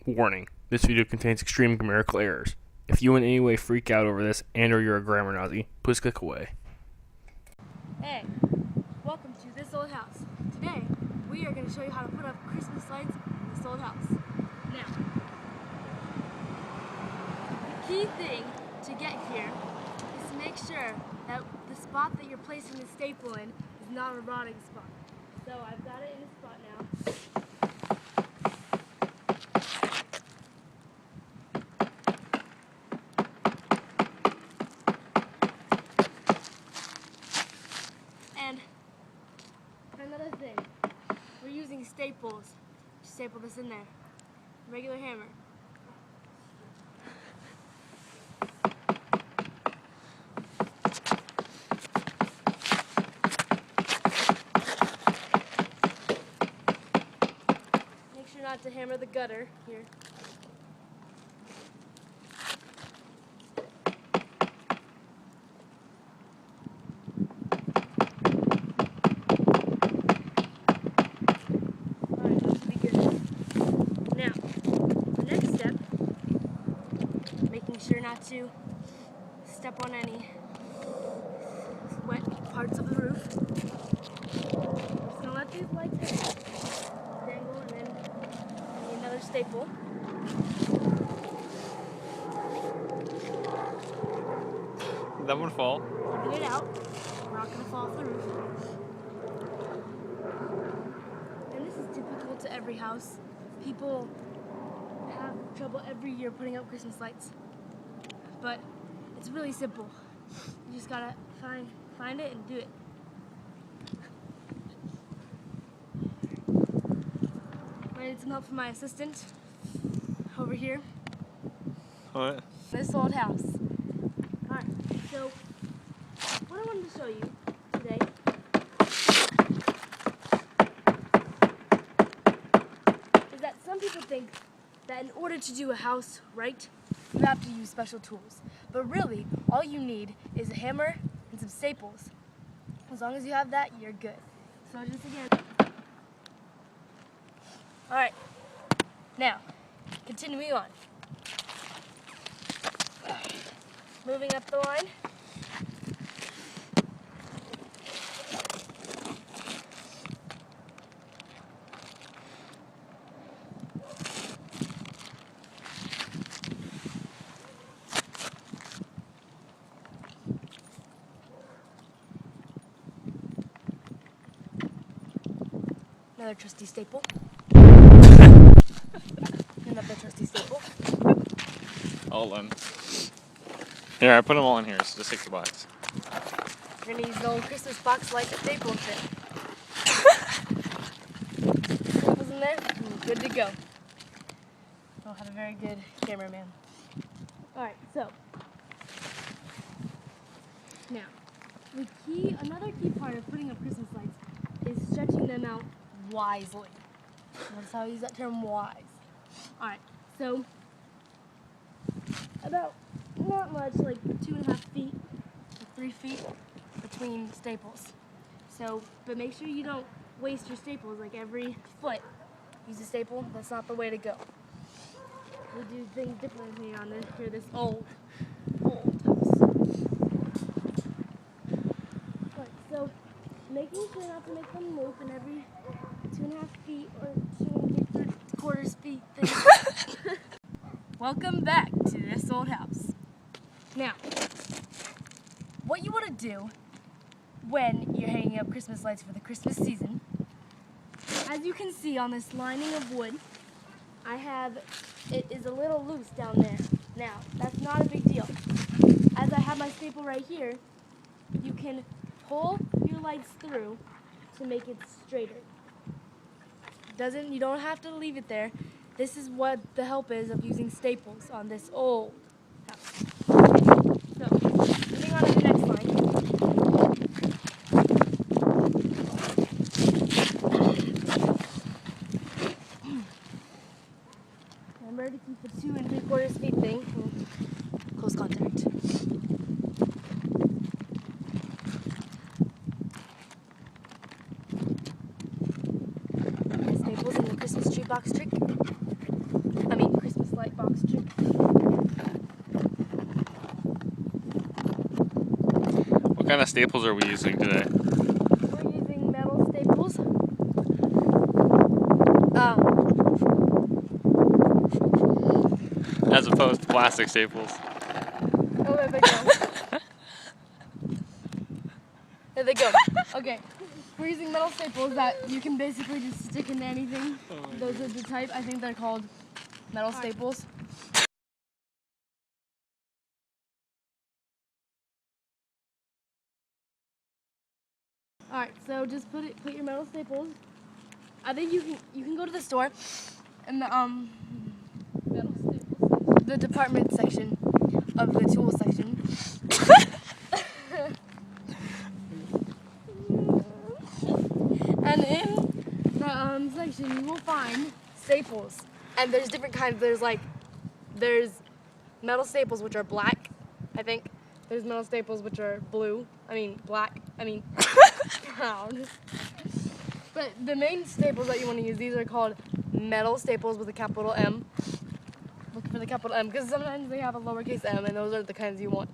Warning, this video contains extreme numerical errors. If you in any way freak out over this and or you're a grammar Nazi, please click away. Hey, welcome to this old house. Today, we are going to show you how to put up Christmas lights in this old house. Now, the key thing to get here is to make sure that the spot that you're placing the staple in is not a rotting spot. So I've got it in a spot now. And another thing, we're using staples to staple this in there. Regular hammer. Make sure not to hammer the gutter here. Sure not to step on any wet parts of the roof. I'm just gonna let these lights dangle and then another staple. Did that one fall? Get it out. We're not gonna fall off the roof. And this is typical to every house. People have trouble every year putting up Christmas lights. But it's really simple. You just gotta find it and do it. I need some help from my assistant over here. What? This old house. Alright, so what I wanted to show you today is that some people think that in order to do a house right, you have to use special tools. But really, all you need is a hammer and some staples. As long as you have that, you're good. So just again. Alright, now, continuing on. Moving up the line. Another trusty staple. Another trusty staple. All in. Here, I put them all in here, so just take the box. You're gonna use the old Christmas box like staple kit. Staples in there, good to go. I'll have a very good cameraman. Alright, so now another key part of putting up Christmas lights is stretching them out wisely. That's how I use that term, wise. Alright, so about not much, like 2.5 feet to 3 feet between staples. So, but make sure you don't waste your staples. Like every foot, use a staple. That's not the way to go. We do things differently on this old house. Alright, so making sure not to make them loop in every 2.5 feet or 2.75 feet thing. Welcome back to this old house. Now, what you want to do when you're hanging up Christmas lights for the Christmas season, as you can see on this lining of wood, it is a little loose down there. Now, that's not a big deal. As I have my staple right here, you can pull your lights through to make it straighter. You don't have to leave it there. This is what the help is of using staples on this old house. So, moving on to the next line. Remember to keep the 2 3/4 feet thing in close contact. Staples in the Christmas tree box trick. kind of staples are we using today? We're using metal staples. As opposed to plastic staples. Oh, there they go. There they go. Okay. We're using metal staples that you can basically just stick into anything. Those are the type. I think they're called metal staples. All right, so just put your metal staples. I think you can go to the store and the metal staples, the department section of the tool section. And in the section you will find staples. And there's different kinds. There's metal staples which are black, I think. There's metal staples which are black, brown. But the main staples that you want to use, these are called metal staples with a capital M. Look for the capital M because sometimes they have a lowercase m and those are the kinds you want.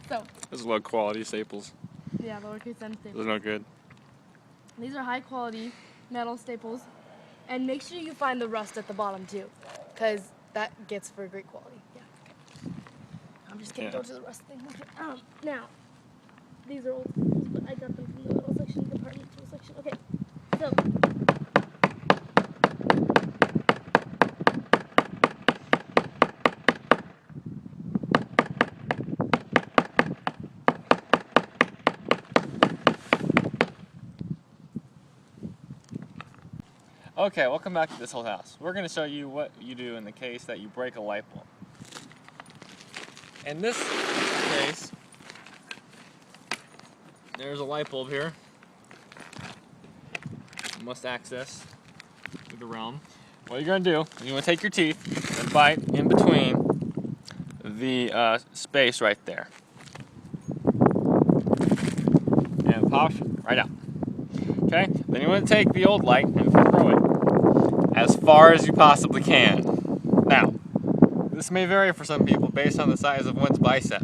So. Those are low quality staples. Yeah, lowercase m staples. Those are no good. These are high quality metal staples. And make sure you find the rust at the bottom too, because that gets for great quality. Yeah. Okay. I'm just gonna go to the rust thing. Okay. Now, these are old staples, but I got them from the metal section, department tool section. Okay. So. Okay, welcome back to This Old House. We're going to show you what you do in the case that you break a light bulb. In this case, there's a light bulb here. You must access through the realm. What you're going to do is you want to take your teeth and bite in between the space right there. And pop right out. Okay? Then you want to take the old light and throw it as far as you possibly can. Now, this may vary for some people based on the size of one's bicep,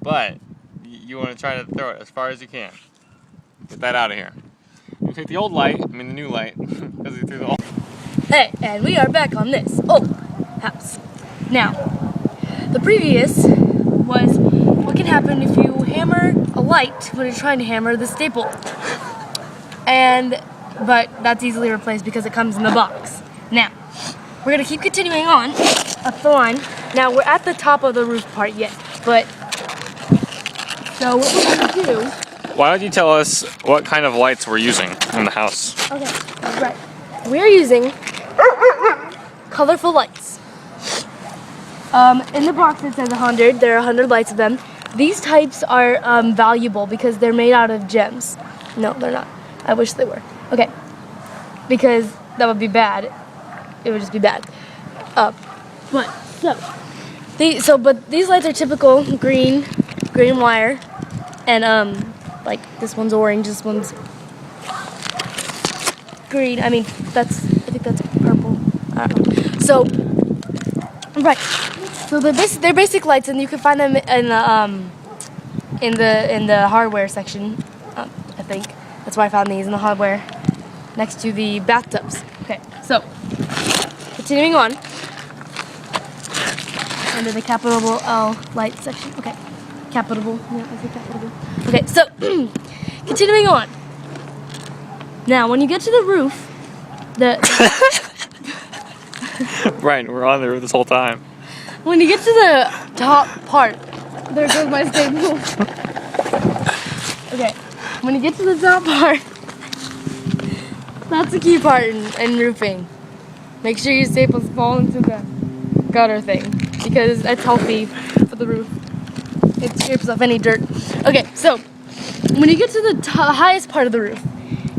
but you want to try to throw it as far as you can. Get that out of here. You take the old light, the new light, because you threw the old. Hey, and we are back on This Old House. Now, the previous was what can happen if you hammer a light when you're trying to hammer the staple. But that's easily replaced because it comes in the box. Now, we're gonna keep continuing on up the line. Now we're at the top of the roof part yet, but so what we're gonna do. Why don't you tell us what kind of lights we're using in the house? Okay, right. We're using colorful lights. In the box it says 100. There are 100 lights of them. These types are valuable because they're made out of gems. No, they're not. I wish they were. Okay, because that would be bad. It would just be bad. But these lights are typical green wire, and like this one's orange, this one's green. I think that's purple. I don't know. So, right. So they're basic lights, and you can find them in the hardware section. I think that's where I found these in the hardware, next to the bathtubs. Okay. So, continuing on, under the capital L light section. Okay, capital. Yeah, I said capital. Okay, so continuing on. Now, when you get to the roof, Right, we're on the roof this whole time. when you get to the top part, there goes my staple. Okay, when you get to the top part, that's the key part in roofing. Make sure your staples fall into the gutter thing because that's healthy for the roof. It scrapes off any dirt. Okay, so when you get to the highest part of the roof,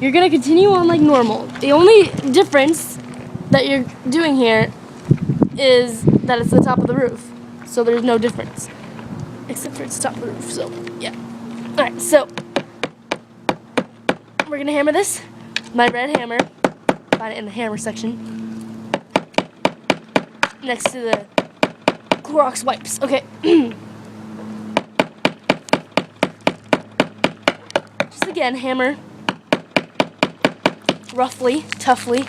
you're gonna continue on like normal. The only difference that you're doing here is that it's the top of the roof. So there's no difference, except for it's the top of the roof, so yeah. All right, so we're gonna hammer this. My red hammer, find it in the hammer section. Next to the Clorox wipes. Okay. again, hammer roughly, toughly.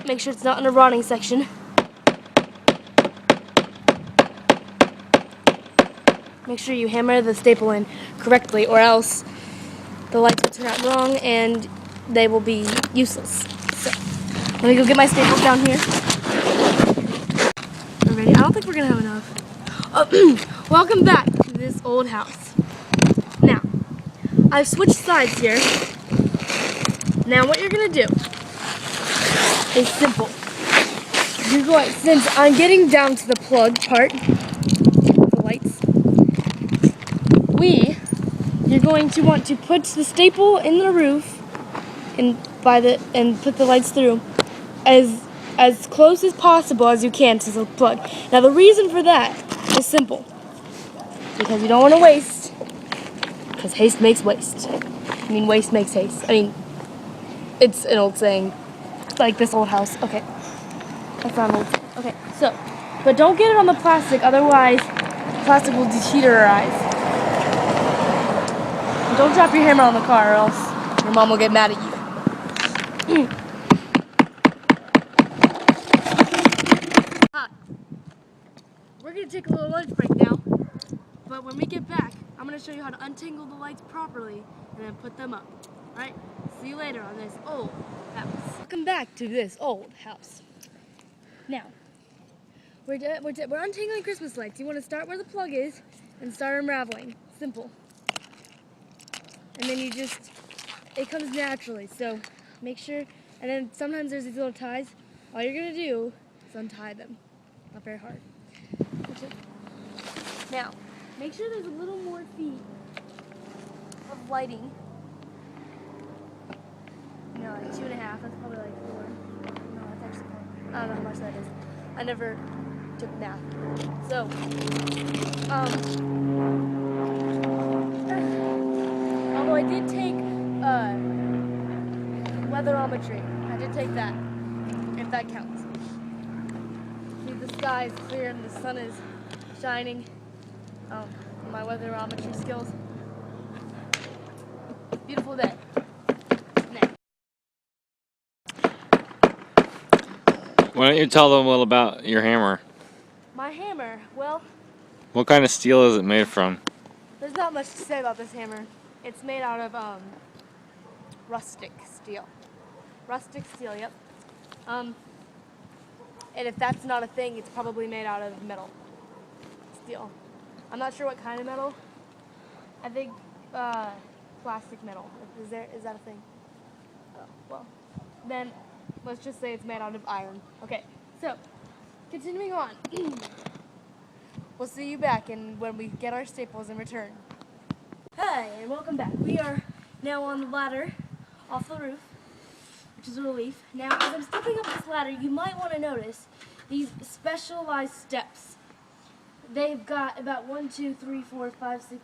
Make sure it's not in a rotting section. Make sure you hammer the staple in correctly, or else the lights will turn out wrong and they will be useless. So, let me go get my staples down here. I'm ready. I don't think we're gonna have enough. Oh, welcome back to this old house. Now, I've switched sides here. Now, what you're gonna do is simple. You're going, since I'm getting down to the plug part, the lights, you're going to want to put the staple in the roof and put the lights through as close as possible as you can to the plug. Now the reason for that is simple. Because you don't want to waste. Because haste makes waste. I mean, waste makes haste. I mean, it's an old saying. It's like this old house. Okay. That's not an old saying. Okay, so, but don't get it on the plastic, otherwise the plastic will deteriorize. And don't drop your hammer on the car or else your mom will get mad at you. Hi. We're going to take a little lunch break now, but when we get back, I'm going to show you how to untangle the lights properly and then put them up. Alright, see you later on this old house. Welcome back to this old house. Now, we're untangling Christmas lights. You want to start where the plug is and start unraveling. Simple. And then it comes naturally. So make sure, and then sometimes there's these little ties. All you're going to do is untie them. Not very hard. Now, make sure there's a little more feet of lighting. No, like 2.5. That's probably like 4. No, that's actually 4. I don't know how much that is. I never took math. So, although I did take weatherometry. I did take that, if that counts. See, the sky is clear and the sun is shining. My weatherometry skills. Beautiful day. Why don't you tell them a little about your hammer? My hammer, well, What kind of steel is it made from? there's not much to say about this hammer. It's made out of rustic steel. Rustic steel, yep. And if that's not a thing, it's probably made out of metal. Steel. I'm not sure what kind of metal. I think plastic metal. Is that a thing? Oh, well, then let's just say it's made out of iron. Okay, so continuing on. We'll see you back when we get our staples in return. Hi, and welcome back. We are now on the ladder off the roof, which is a relief. Now, as I'm stepping up this ladder, you might want to notice these specialized steps. They've got about 1, 2, 3, 4, 5, 6,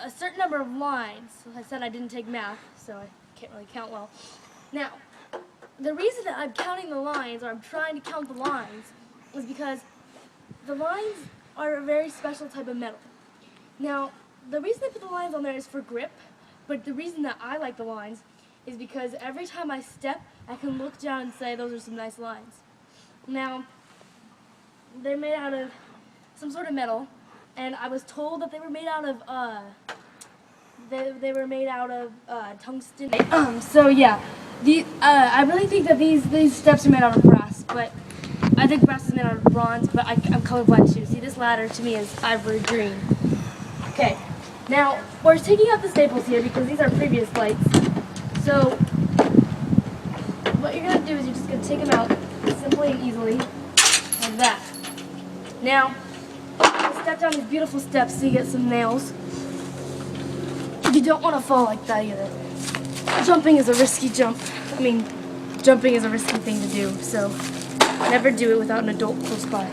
a certain number of lines. Like I said, I didn't take math, so I can't really count well. Now, the reason that I'm counting the lines, or I'm trying to count the lines, is because the lines are a very special type of metal. Now, the reason they put the lines on there is for grip, but the reason that I like the lines is because every time I step, I can look down and say, those are some nice lines. Now, they're made out of some sort of metal, and I was told that they were made out of, tungsten. So yeah, I really think that these steps are made out of brass, but I think brass is made out of bronze, but I'm colorblind too. See, this ladder to me is ivory green. Okay, now we're taking out the staples here because these are previous lights. So what you're gonna do is you're just gonna take them out simply and easily, like that. Now, step down these beautiful steps so you get some nails. You don't want to fall like that either. Jumping is a risky jump. Jumping is a risky thing to do, so never do it without an adult close by.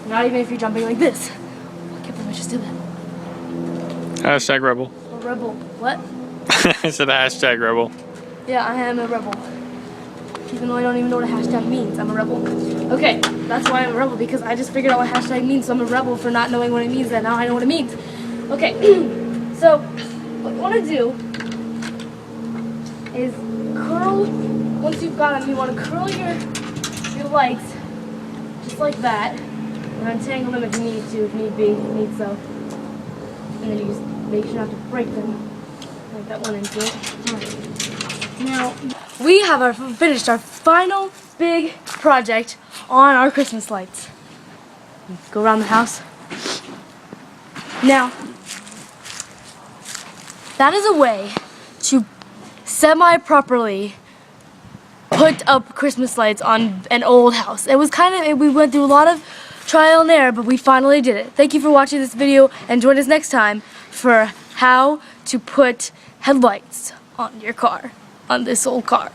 Not even if you're jumping like this. I can't believe I just did that. Hashtag rebel. A rebel. What? I said hashtag rebel. Yeah, I am a rebel. even though I don't even know what a hashtag means. I'm a rebel. Okay, that's why I'm a rebel, because I just figured out what hashtag means, so I'm a rebel for not knowing what it means, and now I know what it means. Okay, so what you want to do is curl, once you've got them, you want to curl your lights just like that, and untangle them if you need to, if need be, need so. And then you just make sure not to break them, like that one into it. Alright. Now, we have finished our final big project on our Christmas lights. Go around the house. Now, that is a way to semi-properly put up Christmas lights on an old house. It was we went through a lot of trial and error, but we finally did it. Thank you for watching this video, and join us next time for how to put headlights on your car, on this old car.